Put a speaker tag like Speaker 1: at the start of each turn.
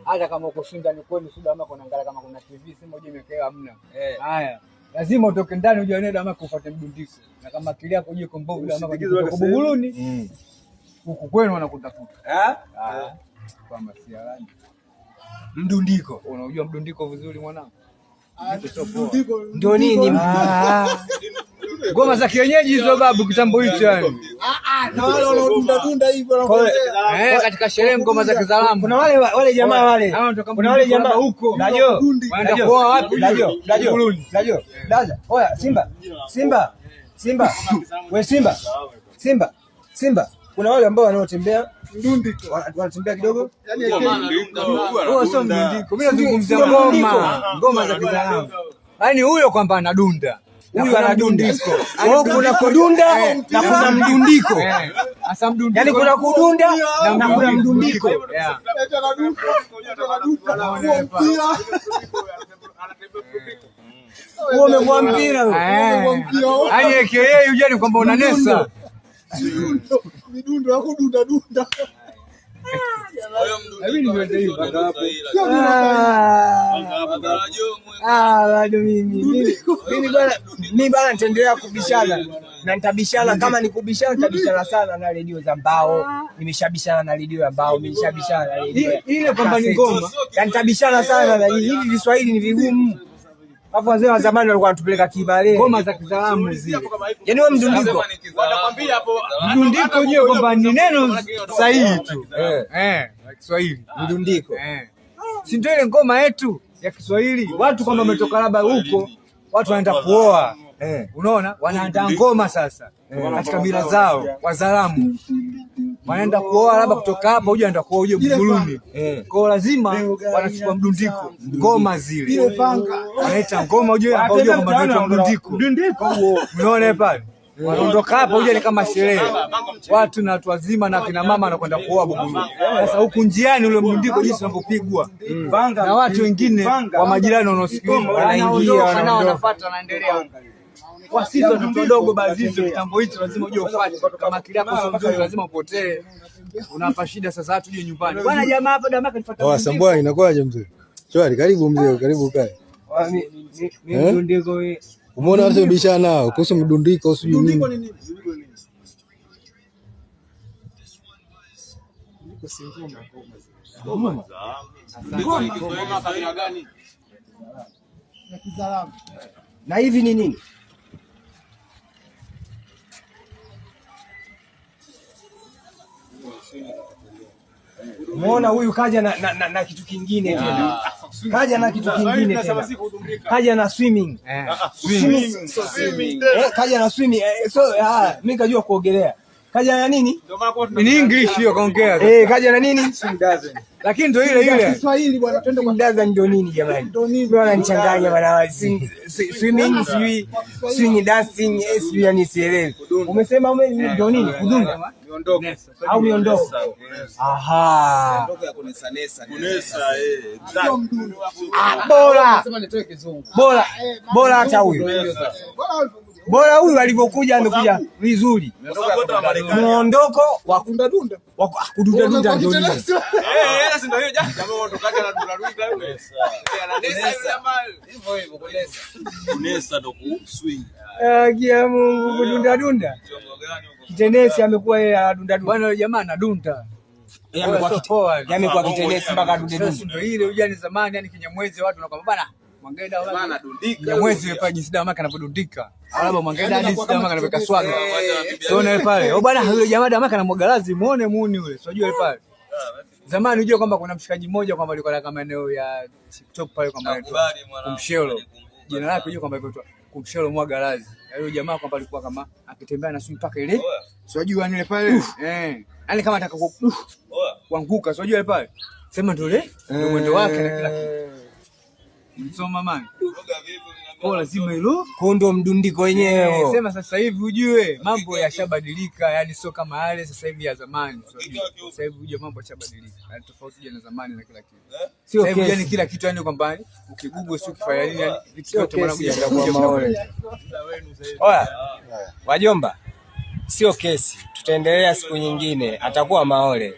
Speaker 1: Hata kama uko shindani kwenu sida ama kuna angalia kama kuna TV simu moja imekaa hamna. Haya. Lazima utoke ndani uje uende ama kufuate mdundiko. Na kama akili yako uje kombovu ile ama kwa Buguruni. Huko kwenu wanakutafuta. Kwa masialani.
Speaker 2: Mdundiko.
Speaker 1: Unajua mdundiko vizuri mwanangu?
Speaker 2: Mdundiko ndio nini?
Speaker 1: Ngoma za kienyeji hizo babu kitambo hicho yani.
Speaker 2: Na wale wanaodunda hivyo
Speaker 1: katika sherehe ngoma za kizalamu.
Speaker 2: Kuna wale jamaa wale. Kuna wale jamaa huko. Najua.
Speaker 1: Wanaenda kuoa wapi?
Speaker 2: Najua. Dada. Oya Simba. Wewe Simba. Kuna wale ambao wanaotembea mdundiko. Wanatembea kidogo.
Speaker 1: Huo sio mdundiko. Mimi nazungumzia ngoma za kizalamu. Yaani huyo kwamba anadunda.
Speaker 2: Huyu anadunda. Kuna kudunda na kuna mdundiko.
Speaker 1: Sasa mdundiko.
Speaker 2: Yaani kuna kudunda na kuna mdundiko. Wewe umekuwa mpira wewe.
Speaker 1: Yaani yeye hujani kwamba unanesa.
Speaker 2: Midundo ya kudunda. Bado mimi bwana nitaendelea kubishana na nitabishana kama nikubishana nitabishana sana na redio za mbao. Nimeshabishana na redio ya mbao, nimeshabishana na redio
Speaker 1: ile kwamba ni ngoma.
Speaker 2: Na nitabishana sana na hivi Kiswahili ni vigumu. Hapo wazee wa zamani walikuwa wanatupeleka kibale.
Speaker 1: Ngoma za kizalamu zile.
Speaker 2: Yaani wewe mdundiko.
Speaker 1: Wanakwambia hapo mdundiko wenyewe kwamba ni neno sahihi tu. La Kiswahili.
Speaker 2: Mdundiko.
Speaker 1: Si ndio ile ngoma yetu ya Kiswahili. Watu kama wametoka labda huko, watu wanaenda kuoa. Unaona? Wanaandaa ngoma sasa. Katika mila zao, wazalamu. Wanaenda kuoa labda kutoka hapa uje anaenda kuoa uje Buguruni. Kwa lazima wanachukua mdundiko, ngoma zile. Wanaita ngoma uje hapa uje kwamba ndio mdundiko. Unaona pale? Wanaondoka hapa uje ni kama sherehe. Watu na watu wazima na kina mama wanakwenda kuoa Buguruni. Sasa huku njiani ule mdundiko jinsi unapopigwa. Na watu wengine wa majirani wanaosikia wanaingia wanafuata wanaendelea. Kwa sisi watoto wadogo baadhi hizo kitambo hicho lazima uje ufuate kama akili yako sio nzuri lazima upotee. Unapa shida sasa watu uje nyumbani. Bwana jamaa hapa jamaa kanifuata.
Speaker 3: Sambwa inakuwaje mzee? Shwari, karibu mzee, karibu kae.
Speaker 2: Mimi mdundiko wewe.
Speaker 3: Umeona watu bishana nao kuhusu mdundiko sio nini? Mdundiko ni
Speaker 2: ngoma kabila gani? Ya kizalamu. Na hivi ni nini? Umeona huyu kaja na kitu kingine tena. Kaja na kitu kingine tena. Kaja na swimming. Swimming. Kaja na swimming. So mimi kajua kuogelea. Kaja na nini?
Speaker 1: Ni English hiyo kaongea.
Speaker 2: Kaja na nini?
Speaker 1: Lakini ndio ile
Speaker 2: Kiswahili bwana, twende kwa ndaza ndio nini jamani? Ndio wananichanganya bwana. Swimming, swing dancing, sijui yani sielewi. Umesema ndio nini? Kudunda.
Speaker 4: Miondoko.
Speaker 2: Au miondoko. Aha.
Speaker 4: Miondoko ya kunesa.
Speaker 2: Bora. Bora hata huyu. Bora huyu alivyokuja amekuja vizuri. Muondoko wa kudunda. Wa kudunda ndio nini?
Speaker 4: Sasa ndio hiyo jamaa ondokaje na dunda yule. Ananesa jamaa. Hivyo kunesa ndo kuswing.
Speaker 2: Kia Mungu kudunda. Kitenesi amekuwa yeye adunda.
Speaker 1: Bwana yule jamaa anadunda.
Speaker 2: Yamekuwa kitenesi mpaka adunda.
Speaker 1: Ndio ile ujani zamani yani Kinyamwezi watu wanakwambia bana Mwangeda wala
Speaker 4: anadundika.
Speaker 1: Kinyamwezi yule pale jinsi Damaka anavyodundika. Labda Mwangeda hadi Damaka anaweka swaga. Unaona yule pale. Bwana yule jamaa Damaka anamwaga lazi muone muuni yule. Unajua yule pale. Zamani unajua kwamba kuna mshikaji mmoja kwamba alikuwa kama eneo ya TikTok pale kwamba anaitwa Kumshelo. Jina lake unajua kwamba anaitwa Kumshelo mwaga lazi. Yule jamaa kwamba alikuwa kama akitembea na swing mpaka ile. Unajua ile pale. Yaani kama ataka kuanguka, unajua ile pale. Sema ndio ile ndio mwendo wake na kila kitu. Msoma mama. Kwa lazima hilo
Speaker 2: kondo mdundiko wenyewe.
Speaker 1: Sema sasa hivi ujue mambo yashabadilika, yani sio kama yale sasa hivi ya zamani. Sasa hivi ujue mambo yashabadilika. Yani tofauti na zamani na kila kitu. Sio hivi yani kila kitu yani kwamba ukigugo sio kifanya nini yani vitu vyote mnakuja kwa maole.
Speaker 2: Oya. Wajomba. Sio kesi. Tutaendelea siku nyingine. Atakuwa maole.